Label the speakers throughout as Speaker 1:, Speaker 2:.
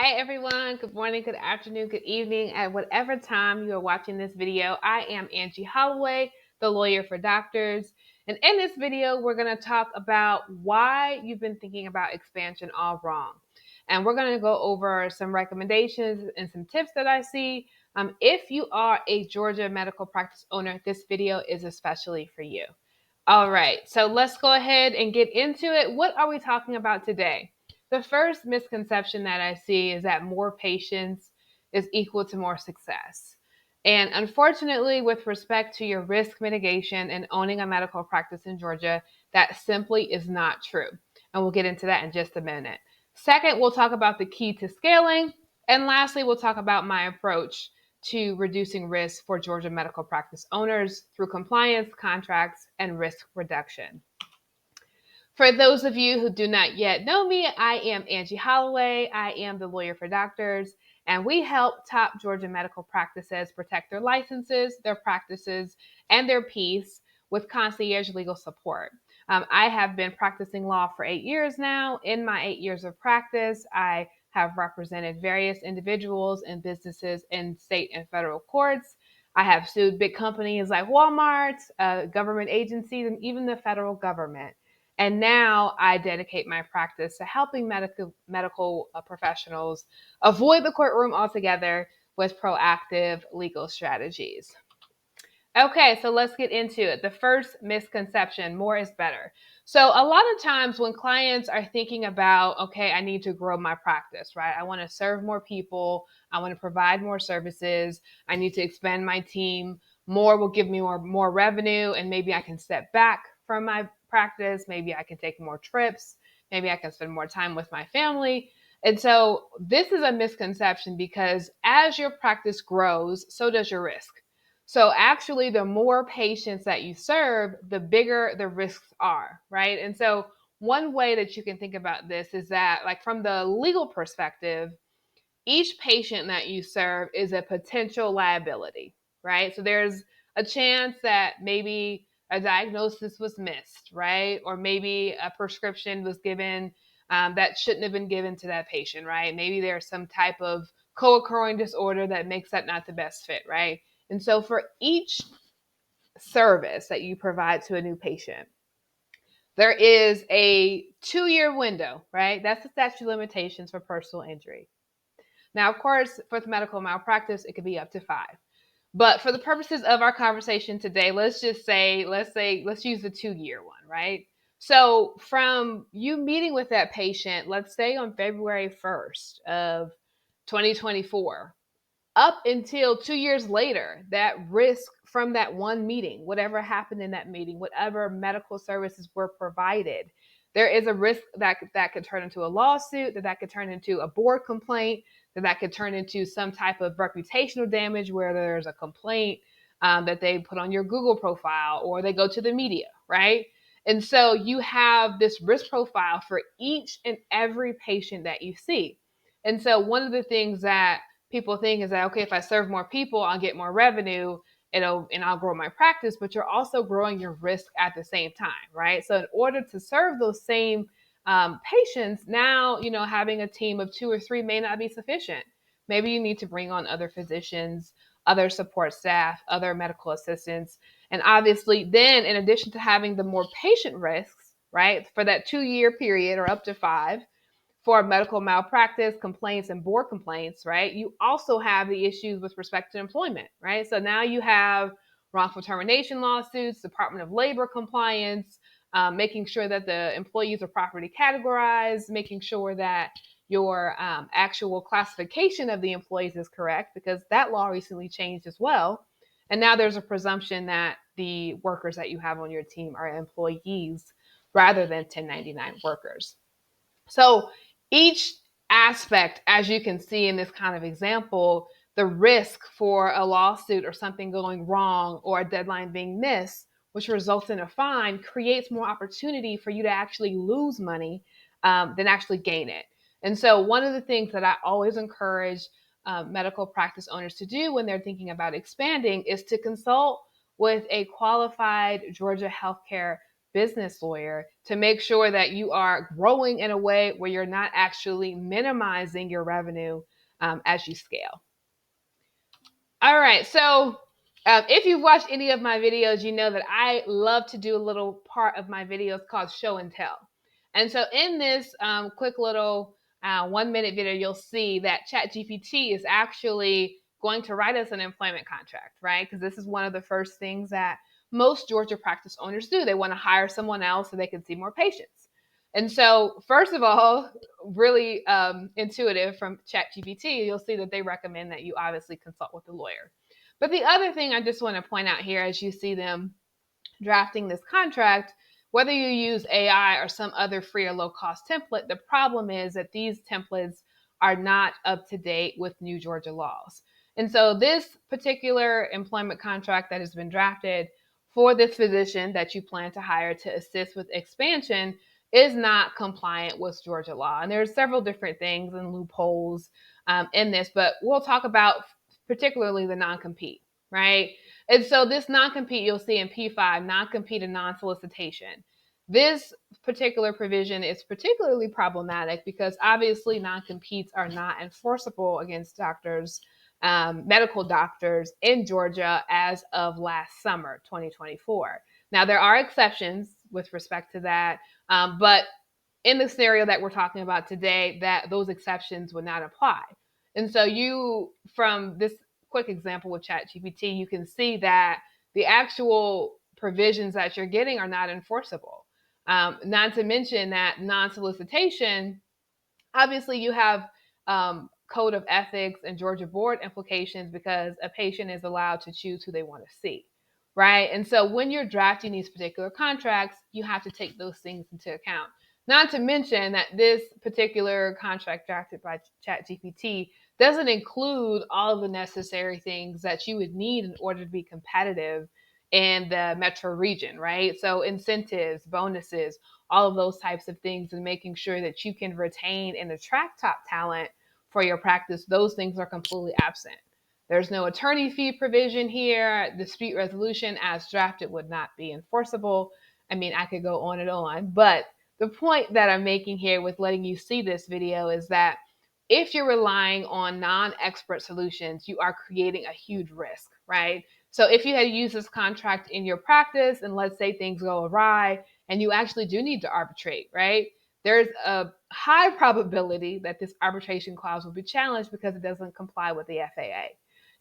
Speaker 1: Hi everyone, good morning, good afternoon, good evening, at whatever time you are watching this video. I am Angie Holloway, the lawyer for doctors. And in this video, we're going to talk about why you've been thinking about expansion all wrong. And we're going to go over some recommendations and some tips that I see. If you are a Georgia medical practice owner, this video is especially for you. All right, so let's go ahead and get into it. What are we talking about today? The first misconception that I see is that more patients is equal to more success. And unfortunately, with respect to your risk mitigation and owning a medical practice in Georgia, that simply is not true. And we'll get into that in just a minute. Second, we'll talk about the key to scaling. And lastly, we'll talk about my approach to reducing risk for Georgia medical practice owners through compliance, contracts, and risk reduction. For those of you who do not yet know me, I am Angie Holloway. I am the lawyer for doctors, and we help top Georgia medical practices protect their licenses, their practices, and their peace with concierge legal support. I have been practicing law for 8 years now. In my 8 years of practice, I have represented various individuals and businesses in state and federal courts. I have sued big companies like Walmart, government agencies, and even the federal government. And now I dedicate my practice to helping medical professionals avoid the courtroom altogether with proactive legal strategies. Okay, so let's get into it. The first misconception, more is better. So a lot of times when clients are thinking about, okay, I need to grow my practice, right? I want to serve more people. I want to provide more services. I need to expand my team. More will give me more revenue, and maybe I can step back from my practice. Maybe I can take more trips. Maybe I can spend more time with my family. And so this is a misconception because as your practice grows, so does your risk. So actually, the more patients that you serve, the bigger the risks are, right? And so one way that you can think about this is that, like from the legal perspective, each patient that you serve is a potential liability, right? So there's a chance that maybe a diagnosis was missed, right? Or maybe a prescription was given that shouldn't have been given to that patient, right? Maybe there's some type of co-occurring disorder that makes that not the best fit, right? And so for each service that you provide to a new patient, there is a 2-year window, right? That's the statute of limitations for personal injury. Now, of course, for the medical malpractice, it could be up to 5. But for the purposes of our conversation today, let's use the 2-year one, right? So from you meeting with that patient, let's say on February 1st of 2024, up until 2 years later, that risk from that one meeting, whatever happened in that meeting, whatever medical services were provided, there is a risk that could turn into a lawsuit, that could turn into a board complaint, that could turn into some type of reputational damage where there's a complaint that they put on your Google profile or they go to the media, right? And so you have this risk profile for each and every patient that you see. And so one of the things that people think is that, okay, if I serve more people, I'll get more revenue and I'll grow my practice, but you're also growing your risk at the same time, right? So in order to serve those same patients, now, having a team of 2 or 3 may not be sufficient. Maybe you need to bring on other physicians, other support staff, other medical assistants. And obviously then, in addition to having the more patient risks, right, for that 2-year period or up to 5, for medical malpractice complaints and board complaints, right? You also have the issues with respect to employment, right? So now you have wrongful termination lawsuits, Department of Labor compliance, making sure that the employees are properly categorized, making sure that your actual classification of the employees is correct, because that law recently changed as well. And now there's a presumption that the workers that you have on your team are employees rather than 1099 workers. So each aspect, as you can see in this kind of example, the risk for a lawsuit or something going wrong or a deadline being missed, which results in a fine, creates more opportunity for you to actually lose money than actually gain it. And so one of the things that I always encourage medical practice owners to do when they're thinking about expanding is to consult with a qualified Georgia healthcare business lawyer to make sure that you are growing in a way where you're not actually minimizing your revenue as you scale. All right, so if you've watched any of my videos, you know that I love to do a little part of my videos called show and tell. And so in this quick little 1 minute video, you'll see that ChatGPT is actually going to write us an employment contract, right? Because this is one of the first things that most Georgia practice owners do. They want to hire someone else so they can see more patients. And so, first of all, really intuitive from ChatGPT, you'll see that they recommend that you obviously consult with a lawyer. But the other thing I just want to point out here, as you see them drafting this contract, whether you use AI or some other free or low cost template, the problem is that these templates are not up to date with new Georgia laws. And so this particular employment contract that has been drafted for this physician that you plan to hire to assist with expansion is not compliant with Georgia law. And there's several different things and loopholes in this, but we'll talk about particularly the non-compete, right? And so this non-compete you'll see in P5, non-compete and non-solicitation. This particular provision is particularly problematic because obviously non-competes are not enforceable against doctors, medical doctors in Georgia as of last summer, 2024. Now, there are exceptions with respect to that, but in the scenario that we're talking about today, that those exceptions would not apply. And so you, from this quick example with ChatGPT, you can see that the actual provisions that you're getting are not enforceable. Not to mention that non-solicitation, obviously you have code of ethics and Georgia board implications because a patient is allowed to choose who they want to see, right? And so when you're drafting these particular contracts, you have to take those things into account. Not to mention that this particular contract drafted by ChatGPT doesn't include all of the necessary things that you would need in order to be competitive in the metro region, right? So incentives, bonuses, all of those types of things, and making sure that you can retain and attract top talent for your practice, those things are completely absent. There's no attorney fee provision here. Dispute resolution as drafted would not be enforceable. I mean, I could go on and on, but the point that I'm making here with letting you see this video is that if you're relying on non-expert solutions, you are creating a huge risk, right? So if you had used this contract in your practice and let's say things go awry and you actually do need to arbitrate, right? There's a high probability that this arbitration clause will be challenged because it doesn't comply with the FAA.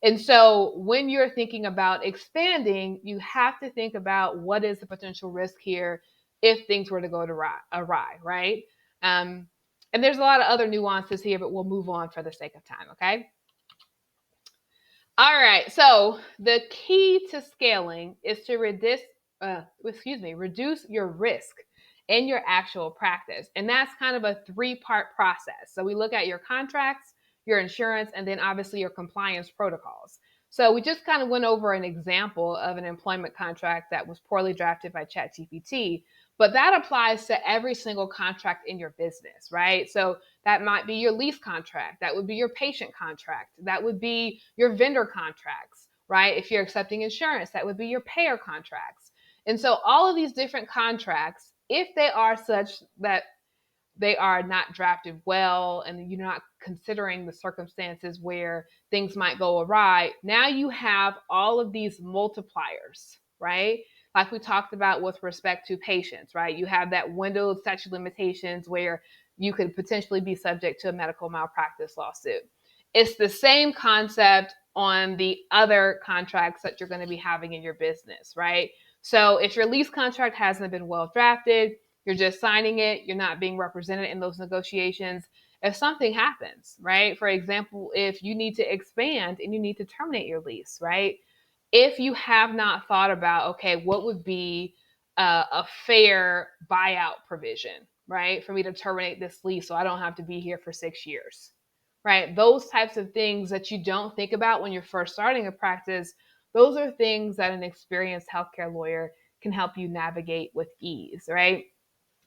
Speaker 1: And so when you're thinking about expanding, you have to think about what is the potential risk here if things were to go awry, right? And there's a lot of other nuances here, but we'll move on for the sake of time, okay? All right, so the key to scaling is to reduce your risk in your actual practice. And that's kind of a three-part process. So we look at your contracts, your insurance, and then obviously your compliance protocols. So we just kind of went over an example of an employment contract that was poorly drafted by ChatGPT, but that applies to every single contract in your business, right? So that might be your lease contract. That would be your patient contract. That would be your vendor contracts, right? If you're accepting insurance, that would be your payer contracts. And so all of these different contracts, if they are such that they are not drafted well and you're not considering the circumstances where things might go awry, now you have all of these multipliers, right? Like we talked about with respect to patients, right? You have that window of statute limitations where you could potentially be subject to a medical malpractice lawsuit. It's the same concept on the other contracts that you're going to be having in your business, right? So if your lease contract hasn't been well drafted, you're just signing it, you're not being represented in those negotiations. If something happens, right? For example, if you need to expand and you need to terminate your lease, right? If you have not thought about, okay, what would be a fair buyout provision, right? For me to terminate this lease so I don't have to be here for 6 years, right? Those types of things that you don't think about when you're first starting a practice, those are things that an experienced healthcare lawyer can help you navigate with ease, right?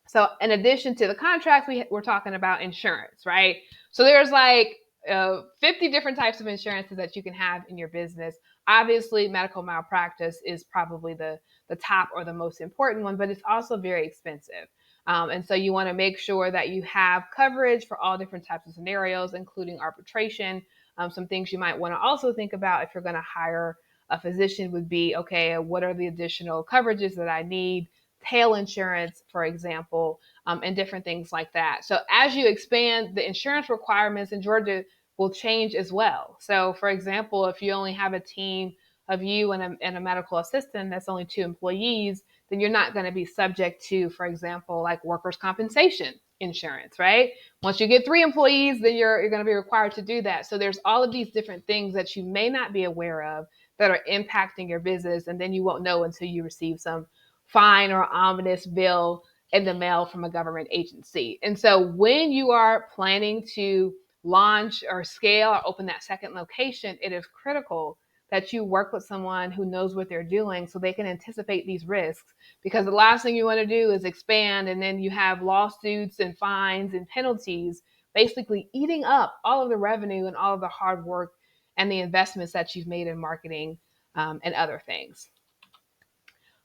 Speaker 1: So in addition to the contracts, we're talking about insurance, right? So there's like 50 different types of insurances that you can have in your business. Obviously, medical malpractice is probably the the top or the most important one, but it's also very expensive. And so you want to make sure that you have coverage for all different types of scenarios, including arbitration. Some things you might want to also think about if you're going to hire a physician would be, okay, what are the additional coverages that I need? Tail insurance, for example, and different things like that. So as you expand, the insurance requirements in Georgia will change as well. So for example, if you only have a team of you and a medical assistant, that's only 2 employees, then you're not going to be subject to, for example, like workers' compensation insurance, right? Once you get 3 employees, then you're going to be required to do that. So there's all of these different things that you may not be aware of that are impacting your business, and then you won't know until you receive some fine or ominous bill in the mail from a government agency. And so when you are planning to launch or scale or open that second location, it is critical that you work with someone who knows what they're doing so they can anticipate these risks. Because the last thing you want to do is expand and then you have lawsuits and fines and penalties basically eating up all of the revenue and all of the hard work and the investments that you've made in marketing and other things.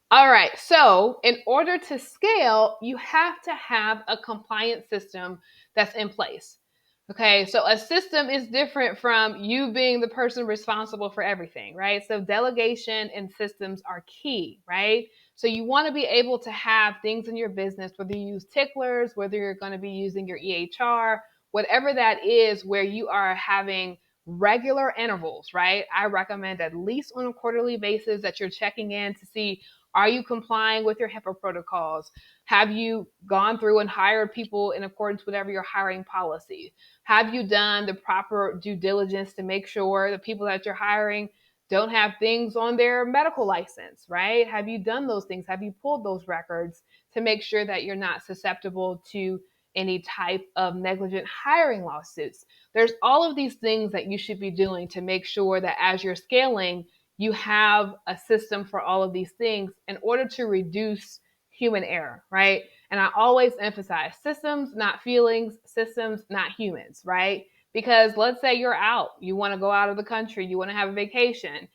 Speaker 1: All right, so in order to scale, you have to have a compliance system that's in place. Okay, so a system is different from you being the person responsible for everything, right? So delegation and systems are key, right? So you want to be able to have things in your business, whether you use ticklers, whether you're going to be using your EHR, whatever that is, where you are having regular intervals, right? I recommend at least on a quarterly basis that you're checking in to see, are you complying with your HIPAA protocols? Have you gone through and hired people in accordance with whatever your hiring policy? Have you done the proper due diligence to make sure the people that you're hiring don't have things on their medical license, right? Have you done those things? Have you pulled those records to make sure that you're not susceptible to any type of negligent hiring lawsuits? There's all of these things that you should be doing to make sure that as you're scaling, you have a system for all of these things in order to reduce human error, right? And I always emphasize systems, not feelings, systems, not humans, right? Because let's say you're out, you want to go out of the country, you want to have a vacation.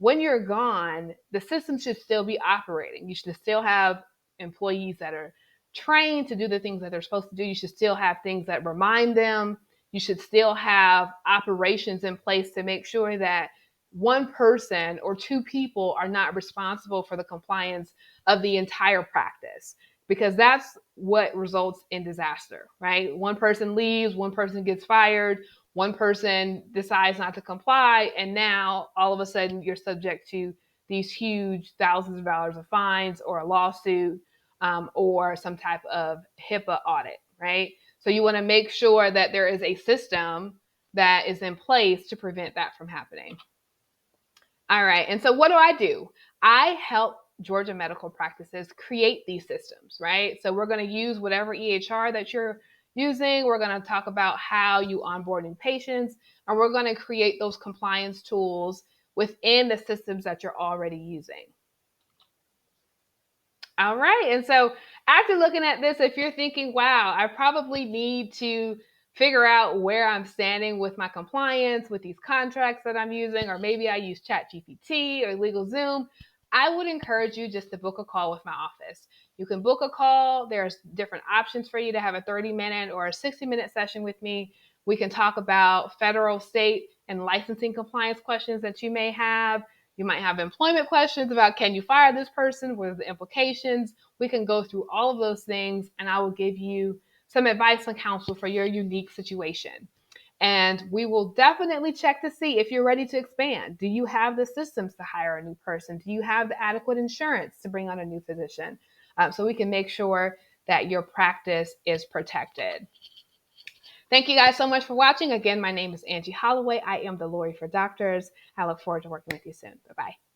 Speaker 1: When you're gone, the system should still be operating. You should still have employees that are trained to do the things that they're supposed to do. You should still have things that remind them. You should still have operations in place to make sure that one person or 2 people are not responsible for the compliance of the entire practice, because that's what results in disaster, right? One person leaves, one person gets fired, one person decides not to comply, and now all of a sudden you're subject to these huge thousands of dollars of fines or a lawsuit or some type of HIPAA audit, right? So you want to make sure that there is a system that is in place to prevent that from happening. All right. And so what do? I help Georgia medical practices create these systems, right? So we're going to use whatever EHR that you're using. We're going to talk about how you onboard new patients, and we're going to create those compliance tools within the systems that you're already using. All right. And so after looking at this, if you're thinking, wow, I probably need to figure out where I'm standing with my compliance with these contracts that I'm using, or maybe I use ChatGPT or LegalZoom, I would encourage you just to book a call with my office. You can book a call. There's different options for you to have a 30-minute or a 60-minute session with me. We can talk about federal, state, and licensing compliance questions that you may have. You might have employment questions about, can you fire this person? What are the implications? We can go through all of those things, and I will give you some advice and counsel for your unique situation. And we will definitely check to see if you're ready to expand. Do you have the systems to hire a new person? Do you have the adequate insurance to bring on a new physician? So we can make sure that your practice is protected. Thank you guys so much for watching. Again, my name is Angie Holloway. I am the lawyer for doctors. I look forward to working with you soon. Bye-bye.